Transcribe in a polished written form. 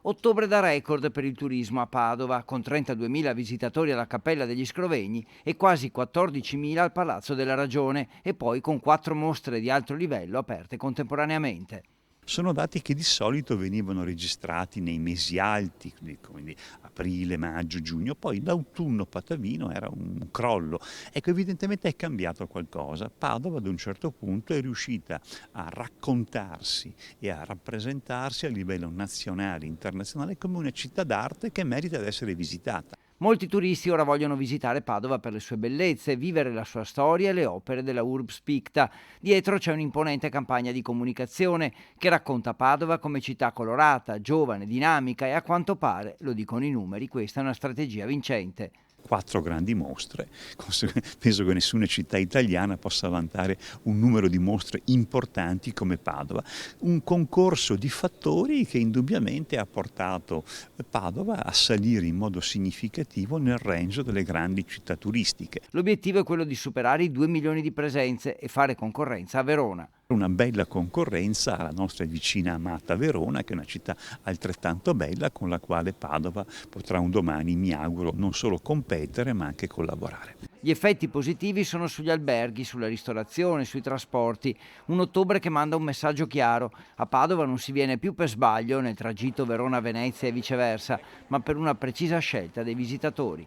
Ottobre da record per il turismo a Padova, con 32.000 visitatori alla Cappella degli Scrovegni e quasi 14.000 al Palazzo della Ragione, e poi con 4 mostre di alto livello aperte contemporaneamente. Sono dati che di solito venivano registrati nei mesi alti, quindi aprile, maggio, giugno, poi l'autunno patavino era un crollo. Ecco, evidentemente è cambiato qualcosa. Padova ad un certo punto è riuscita a raccontarsi e a rappresentarsi a livello nazionale e internazionale come una città d'arte che merita di essere visitata. Molti turisti ora vogliono visitare Padova per le sue bellezze, vivere la sua storia e le opere della Urbs Picta. Dietro c'è un'imponente campagna di comunicazione che racconta Padova come città colorata, giovane, dinamica, e a quanto pare, lo dicono i numeri, questa è una strategia vincente. 4 grandi mostre, penso che nessuna città italiana possa vantare un numero di mostre importanti come Padova. Un concorso di fattori che indubbiamente ha portato Padova a salire in modo significativo nel range delle grandi città turistiche. L'obiettivo è quello di superare i 2 milioni di presenze e fare concorrenza a Verona. Una bella concorrenza alla nostra vicina amata Verona, che è una città altrettanto bella con la quale Padova potrà un domani, mi auguro, non solo competere ma anche collaborare. Gli effetti positivi sono sugli alberghi, sulla ristorazione, sui trasporti. Un ottobre che manda un messaggio chiaro: a Padova non si viene più per sbaglio nel tragitto Verona-Venezia e viceversa, ma per una precisa scelta dei visitatori.